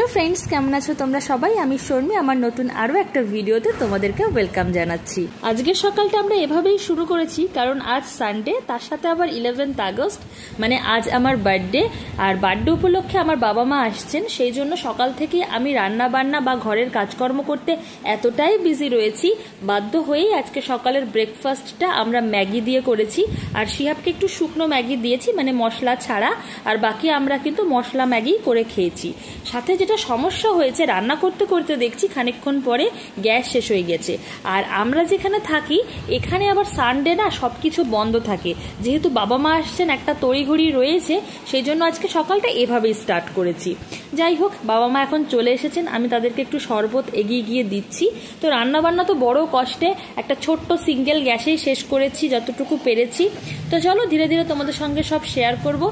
Hello friends केमन आछो तोमरा सबाई आमी शर्मी आमार नतून आरो एकटा भिडियोते तोमादेरके वेलकाम जानाच्छि। आजकेर सकालटा आमरा एभाবেই शुरू करेছি कारण आज सानडे तार साथे आबार 11 আগস্ট মানে आज आमार बार्थडे और बार्थडे उपलक्षे आमार बाबा मा आसছেন সেই জন্য সকাল থেকে আমি রান্না বান্না বা ঘরের কাজকর্ম করতে এতটাই বিজি রয়েছি বাধ্য হয়েই আজকে সকালের ব্রেকফাস্টটা আমরা ম্যাগি দিয়ে করেছি আর শিহাবকে একটু শুকনো ম্যাগি দিয়েছি মানে মশলা ছাড়া আর বাকি আমরা কিন্তু মশলা ম্যাগি করে খেয়েছি। সাথে যেটা সমস্যা হয়েছে রান্না করতে করতে দেখছি খানিকক্ষণ পরে গ্যাস শেষ হয়ে গেছে আর আমরা যেখানে থাকি এখানে আবার সানডে না সবকিছু বন্ধ থাকে যেহেতু বাবা মা আসছেন একটা তড়িঘড়ি রয়েছে সেই জন্য আজকে সকালটা এভাবেই স্টার্ট করেছি। যাই হোক বাবা মা এখন চলে এসেছেন আমি তাদেরকে একটু শরবত এগিয়ে গিয়ে দিচ্ছি। তো রান্না বান্না তো বড় কষ্টে একটা ছোট্ট সিঙ্গেল গ্যাসেই শেষ করেছি যতটুকু পেরেছি। তো চলো ধীরে ধীরে তোমাদের সঙ্গে সব শেয়ার করব।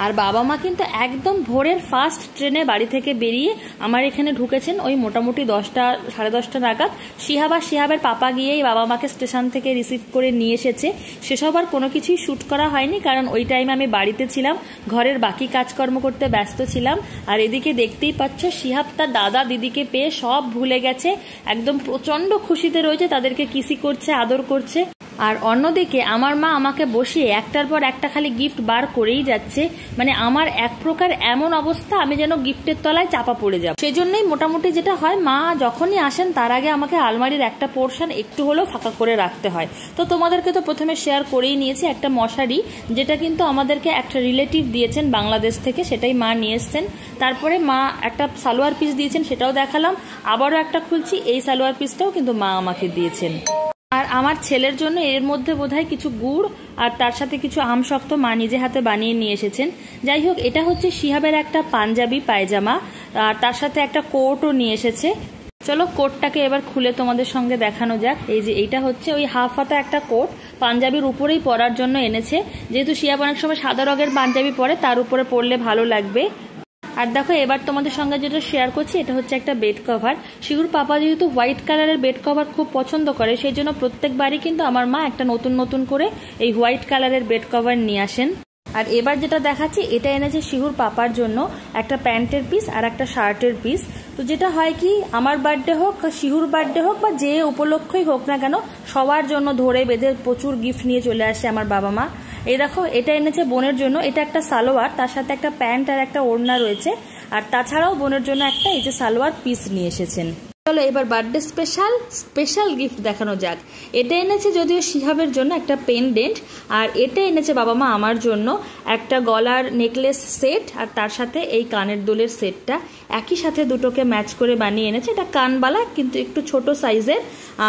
আর বাবা মা কিন্তু একদম ভোরের ফার্স্ট ট্রেনে বাড়ি থেকে বেরিয়ে আমার এখানে ঢুকেছেন ওই মোটামুটি 10টা সাড়ে 10টা নাগাদ। শিহাবের পাপা গিয়েই বাবা মাকে স্টেশন থেকে রিসিভ করে নিয়ে এসেছে। সেসব আর কোনো কিছুই শ্যুট করা হয়নি কারণ ওই টাইমে আমি বাড়িতে ছিলাম ঘরের বাকি কাজকর্ম করতে ব্যস্ত ছিলাম। আর এদিকে দেখতেই পাচ্ছ শিহাব তার দাদা দিদিকে পেয়ে সব ভুলে গেছে একদম প্রচন্ড খুশিতে রয়েছে তাদেরকে কিসি করছে আদর করছে। আর অন্যদিকে আমার মা আমাকে বসিয়ে একটার পর একটা খালি গিফট বার করেই যাচ্ছে মানে আমার এক প্রকার এমন অবস্থা আমি যেন গিফটের তলায় চাপা পড়ে যাব। সেই জন্যই মোটামুটি যেটা হয় মা যখনই আসেন তার আগে আমাকে আলমারির একটা পোর্শন একটু হলেও ফাঁকা করে রাখতে হয়। তো তোমাদেরকে তো প্রথমে শেয়ার করেই নিয়েছি একটা মশারি যেটা কিন্তু আমাদেরকে একটা রিলেটিভ দিয়েছেন বাংলাদেশ থেকে সেটাই মা নিয়ে এসছেন। তারপরে মা একটা সালোয়ার পিস দিয়েছেন সেটাও দেখালাম আবারও একটা খুলছি এই সালোয়ার পিসটাও কিন্তু মা আমাকে দিয়েছেন। আর আমার ছেলের জন্য এর মধ্যে বোধহয় কিছু গুড় আর তার সাথে কিছু আম শক্ত মা নিজে হাতে বানিয়ে নিয়ে এসেছেন। যাই হোক এটা হচ্ছে শিহাবের একটা পাঞ্জাবি পায়জামা আর তার সাথে একটা কোটও নিয়ে এসেছে। চলো কোটটাকে এবার খুলে তোমাদের সঙ্গে দেখানো যাক। এই যে এইটা হচ্ছে ওই হাফ হাতা একটা কোট পাঞ্জাবির উপরেই পরার জন্য এনেছে যেহেতু শিহাব অনেক সময় সাদা রঙের পাঞ্জাবি পরে তার উপরে পরলে ভালো লাগবে। আর দেখো এবার তোমাদের সঙ্গে যেটা শেয়ার করছি এটা হচ্ছে একটা বেড কভার। শিহুর পাপা যেহেতু হোয়াইট কালারের বেড কভার খুব পছন্দ করে সেই জন্য প্রত্যেকবারই কিন্তু আমার মা একটা নতুন নতুন করে এই হোয়াইট কালারের বেড কভার নিয়ে আসেন। আর এবার যেটা দেখাচ্ছি এটা এনেছে শিহুর পাপার জন্য একটা প্যান্টের পিস আর একটা শার্টের পিস। তো যেটা হয় কি আমার বার্থডে হোক শিহুর বার্থডে হোক বা যে উপলক্ষই হোক না কেন সবার জন্য ধরে বেঁধে প্রচুর গিফট নিয়ে চলে আসে আমার বাবা মা। এই দেখো এটা এনেছে বোনের জন্য এটা একটা সালোয়ার তার সাথে একটা প্যান্ট আর একটা ওড়না রয়েছে আর তাছাড়াও বোনের জন্য একটা এই যে সালোয়ার পিস নিয়ে এসেছেন। চলো এবার বার্থডে স্পেশাল গিফট দেখানো যাক। এটা এনেছে যদিও শিহাবের জন্য একটা পেনডেন্ট আর এটা এনেছে বাবা মা আমার জন্য একটা গলার নেকলেস সেট আর তার সাথে এই কানের দুলের সেটটা একই সাথে দুটোকে ম্যাচ করে বানিয়ে এনেছে। এটা কানবালা কিন্তু একটু ছোট সাইজের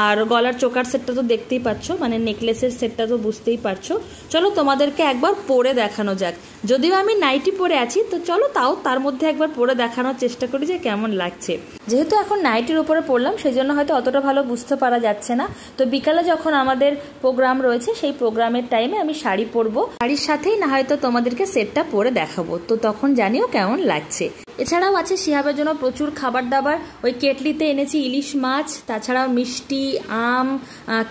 আর গলার চোকার সেটটা তো দেখতেই পাচ্ছ মানে নেকলেসের সেটটা তো বুঝতেই পারছো। চলো তোমাদেরকে একবার পরে দেখানো যাক যদিও আমি নাইটি পরে আছি তো চলো তাও তার মধ্যে একবার পরে দেখানোর চেষ্টা করি যে কেমন লাগছে। যেহেতু এখন নাইটির উপরে পড়লাম সেই জন্য হয়তো অতটা ভালো বুঝতে পারা যাচ্ছে না। তো বিকালে যখন আমাদের প্রোগ্রাম রয়েছে সেই প্রোগ্রামের টাইমে আমি শাড়ি পরবো শাড়ির সাথেই না হয়তো তোমাদেরকে সেটটা পরে দেখাবো তো তখন জানিও কেমন লাগছে। এছাড়াও আছে শিহাবের জন্য প্রচুর খাবার দাবার ওই কেটলিতে এনেছি ইলিশ মাছ তাছাড়াও মিষ্টি আম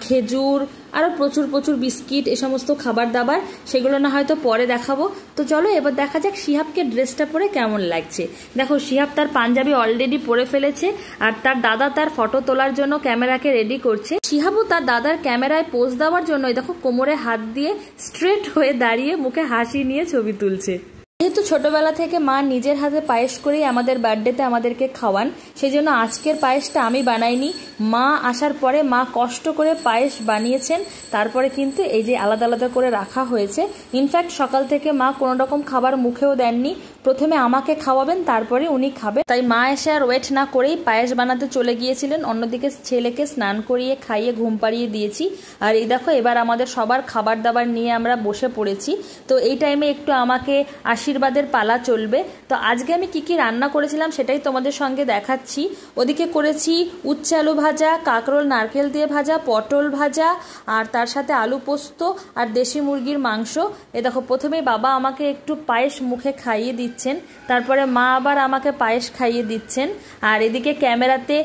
খেজুর আরও প্রচুর বিস্কিট এ সমস্ত খাবার দাবার সেগুলো না হয়তো পরে দেখাবো। তো চলো এবার দেখা যাক শিহাবকে ড্রেসটা পরে কেমন লাগছে। দেখো শিহাব তার পাঞ্জাবি অলরেডি পরে ফেলেছে আর তার দাদা তার ফটো তোলার জন্য ক্যামেরাকে রেডি করছে। শিহাবও তার দাদার ক্যামেরায় পোজ দেওয়ার জন্য দেখো কোমরে হাত দিয়ে স্ট্রেট হয়ে দাঁড়িয়ে মুখে হাসি নিয়ে ছবি তুলছে। যেহেতু ছোটবেলা থেকে মা নিজের হাতে পায়েস করেই আমাদের বার্থডেতে আমাদেরকে খাওয়ান সেই জন্য আজকের পায়েসটা আমি বানাইনি মা আসার পরে মা কষ্ট করে পায়েস বানিয়েছেন তারপরে কিন্তু এই যে আলাদা আলাদা করে রাখা হয়েছে। ইনফ্যাক্ট সকাল থেকে মা কোনো রকম খাবার মুখেও দেননি প্রথমে আমাকে খাওয়াবেন তারপরে উনি খাবেন তাই মা এসে আর ওয়েট না করেই পায়েস বানাতে চলে গিয়েছিলেন। অন্যদিকে ছেলেকে স্নান করিয়ে খাইয়ে ঘুম পাড়িয়ে দিয়েছি আর এই দেখো এবার আমাদের সবার খাবার দাবার নিয়ে আমরা বসে পড়েছি। তো এই টাইমে একটু আমাকে আশীর্বাদের পালা চলবে। তো আজকে আমি কি রান্না করেছিলাম সেটাই তোমাদের সঙ্গে দেখাচ্ছি। ওদিকে করেছি উচ্ছে আলু ভাজা কাঁকরোল নারকেল দিয়ে ভাজা পটল ভাজা আর তার সাথে আলু পোস্ত আর দেশি মুরগির মাংস। এ দেখো প্রথমেই বাবা আমাকে একটু পায়েস মুখে খাইয়ে দিচ্ছে দিচ্ছেন, তারপরে মা আবার আমাকে পায়েস খাইয়ে দিচ্ছেন, আর এদিকে ক্যামেরাতে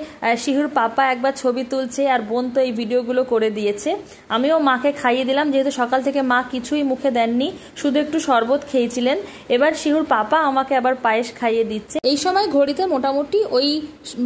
শিহুর পাপা একবার ছবি তুলছে, আর বোন তো এই ভিডিওগুলো করে দিয়েছে। আমিও মাকে খাইয়ে দিলাম, যেহেতু সকাল থেকে মা কিছুই মুখে দেননি, শুধু একটু শরবত খেয়েছিলেন। এবার শিহুর পাপা আমাকে আবার পায়েস খাইয়ে দিচ্ছে। এই সময় ঘড়িতে মোটামুটি ওই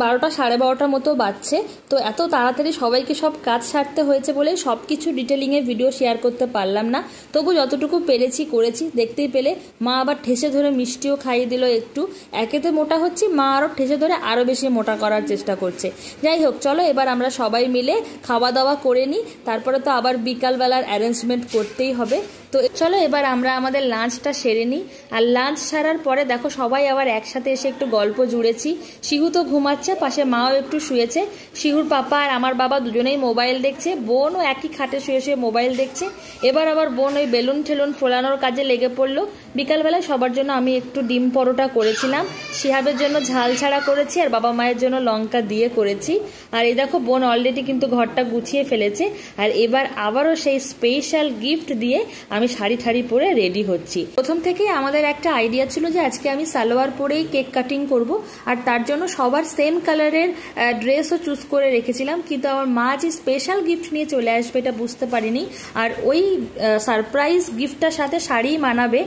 12টা সাড়ে 12টার মতো বাজছে। তো এত তাড়াতাড়ি সবাইকে সব কাজ সারতে হয়েছে বলে সব কিছু ডিটেলিংয়ে ভিডিও শেয়ার করতে পারলাম না, তবু যতটুকু পেরেছি করেছি। দেখতেই পেলে মা আবার ঠেসে ধরে মিষ্টিও খাইয়ে দিল একটু। একেতে মোটা হচ্ছি, মা আরও ঠেসে ধরে আরও বেশি মোটা করার চেষ্টা করছে। যাই হোক, চলো এবার আমরা সবাই মিলে খাওয়া দাওয়া করে নিই, তারপরে তো আবার বিকালবেলার অ্যারেঞ্জমেন্ট করতেই হবে। তো চলো এবার আমরা আমাদের লাঞ্চটা সেরে নিই। আর লাঞ্চ সারার পরে দেখো সবাই আবার একসাথে এসে একটু গল্প জুড়েছি। শিহু তো ঘুমাচ্ছে, পাশে মাও একটু শুয়েছে। শিহুর পাপা আর আমার বাবা দুজনেই মোবাইল দেখছে, বোনও একই খাটে শুয়ে শুয়ে মোবাইল দেখছে। এবার আবার বোন ওই বেলুন ঠেলুন ফোলানোর কাজে লেগে পড়লো। বিকালবেলায় সবার জন্য আমি একটু ডিম পরোটা করেছিলাম, শিহাবের জন্য ঝাল ছাড়া করেছি, আর বাবা মায়ের জন্য লঙ্কা দিয়ে করেছি। আর এই দেখো বোন অলরেডি কিন্তু ঘরটা গুছিয়ে ফেলেছে। আর এবার আবারও সেই স্পেশাল গিফট দিয়ে আমি শাড়ি ঠাড়ি পরে রেডি হচ্ছি। প্রথম থেকেই আমাদের একটা আইডিয়া ছিল যে আজকে আমি সালোয়ার পরেই কেক কাটিং করব, আর তার জন্য সবার সেম কালারের ড্রেসও চুজ করে রেখেছিলাম। কিন্তু আমার মা যে স্পেশাল গিফট নিয়ে চলে আসবে এটা বুঝতে পারিনি, আর ওই সারপ্রাইজ গিফটটার সাথে শাড়ি মানাবে,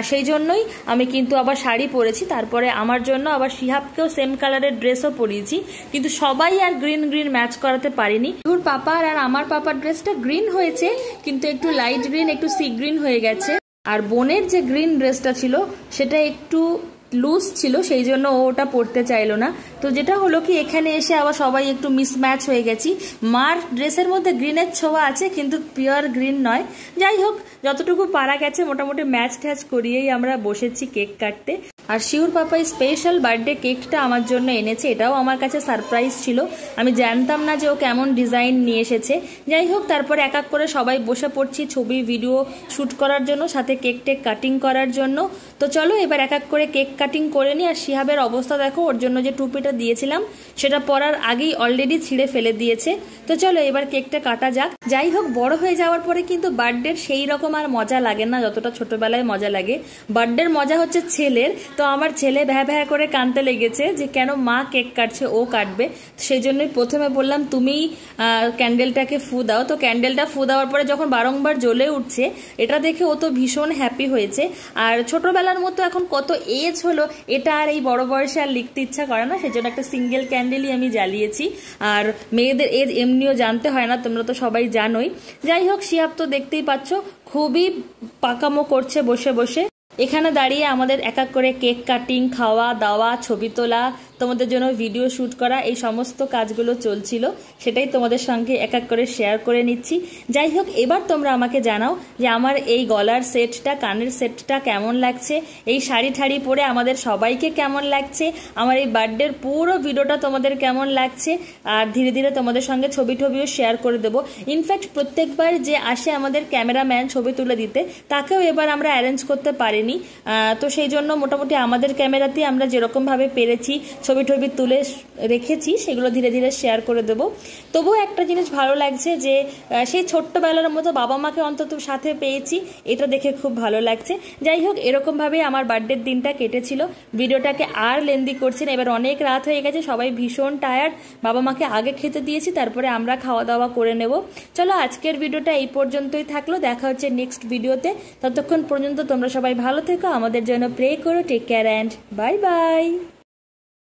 সেই জন্যই আমি কিন্তু আবার শাড়ি পরেছি। তারপরে আমার জন্য আবার শিহাবকেও সেম কালারের ড্রেসও পরিয়েছি, কিন্তু সবাই আর গ্রিন গ্রিন ম্যাচ করাতে পারিনি। ওর পাপার আর আমার পাপার ড্রেসটা গ্রিন হয়েছে, কিন্তু একটু লাইট গ্রিন একটু সি গ্রিন হয়ে গেছে। আর বোনের যে গ্রিন ড্রেসটা ছিল সেটা একটু লুজ ছিল, সেই জন্য ও ওটা পরতে চাইলো না। তো যেটা হলো কি, এখানে এসে আবার সবাই একটু মিসম্যাচ হয়ে গেছি। মার ড্রেসের মধ্যে গ্রিনের ছোঁয়া আছে, কিন্তু পিওর গ্রিন নয়। যাই হোক, যতটুকু পারা গেছে মোটামুটি ম্যাচ ট্যাচ করিয়েই আমরা বসেছি কেক কাটতে। আর শিউর পাপাই স্পেশাল বার্থডে কেকটা আমার জন্য এনেছে, এটাও আমার কাছে সারপ্রাইজ ছিল। আমি জানতাম না যে ও কেমন ডিজাইন নিয়ে এসেছে। যাই হোক, তারপরে এক এক করে সবাই বসে পড়ছি ছবি ভিডিও শ্যুট করার জন্য, সাথে কেক টেক কাটিং করার জন্য। তো চলো এবার এক এক করে কেক কাটিং করে নিই। আর শিহাবের অবস্থা দেখো, ওর জন্য যে টুপিটা দিয়েছিলাম সেটা পরার আগেই অলরেডি ছিঁড়ে ফেলে দিয়েছে। তো চলো এবার কেকটা কাটা যাক। যাই হোক, বড় হয়ে যাওয়ার পরে কিন্তু বার্থডের সেই রকম আর মজা লাগে না যতটা ছোটবেলায় মজা লাগে। বার্থডের মজা হচ্ছে ছেলের। তো আমার ছেলে ভ্যা ভ্যা করে কাঁদতে লেগেছে যে কেন মা কেক কাটছে, ও কাটবে। সেই জন্যই প্রথমে বললাম তুমি ক্যান্ডেলটাকে ফু দাও। তো ক্যান্ডেলটা ফু দেওয়ার পরে যখন বারংবার জ্বলে উঠছে, এটা দেখে ও তো ভীষণ হ্যাপি হয়েছে। আর ছোটবেলার মতো এখন কত এজ হলো, এটা আর এই বড় বয়সে আর লিখতে ইচ্ছা করে না, সেজন্য একটা সিঙ্গেল ক্যান্ডেলই আমি জ্বালিয়েছি। আর মেয়েদের এজ এমনিও জানতে হয় না, তোমরা তো সবাই জানোই। যাই হোক, শিহাব তো দেখতেই পাচ্ছ খুবই পাকামো করছে বসে বসে। এখানে দাঁড়িয়ে আমাদের এক এক করে কেক কাটিং, খাওয়া দাওয়া, ছবি তোলা, তোমাদের জন্য ভিডিও শ্যুট করা, এই সমস্ত কাজগুলো চলছিল। সেটাই তোমাদের সঙ্গে এক এক করে শেয়ার করে নিচ্ছি। যাই হোক, এবার তোমরা আমাকে জানাও যে আমার এই গলার সেটটা, কানের সেটটা কেমন লাগছে, এই শাড়ি ঠাড়ি পরে আমাদের সবাইকে কেমন লাগছে, আমার এই বার্থডের পুরো ভিডিওটা তোমাদের কেমন লাগছে। আর ধীরে ধীরে তোমাদের সঙ্গে ছবি টবিও শেয়ার করে দেবো। ইনফ্যাক্ট প্রত্যেকবার যে আসে আমাদের ক্যামেরাম্যান ছবি তুলে দিতে, তাকেও এবার আমরা অ্যারেঞ্জ করতে পারিনি। তো সেই জন্য মোটামুটি আমাদের ক্যামেরাতেই আমরা যেরকমভাবে পেরেছি ছবি টবি তুলে রেখেছি, সেগুলো ধীরে ধীরে শেয়ার করে দেবো। তবুও একটা জিনিস ভালো লাগছে যে সেই ছোট্টবেলার মতো বাবা মাকে অন্তত সাথে পেয়েছি, এটা দেখে খুব ভালো লাগছে। যাই হোক, এরকমভাবেই আমার বার্থডের দিনটা কেটেছিল। ভিডিওটাকে আর লেন্দি করছি না, এবার অনেক রাত হয়ে গেছে, সবাই ভীষণ টায়ার্ড। বাবা মাকে আগে খেতে দিয়েছি, তারপরে আমরা খাওয়া দাওয়া করে নেব। চলো আজকের ভিডিওটা এই পর্যন্তই থাকলো, দেখা হচ্ছে নেক্সট ভিডিওতে। ততক্ষণ পর্যন্ত তোমরা সবাই ভালো থেকো, আমাদের জন্য প্রে করো। Take care and bye by.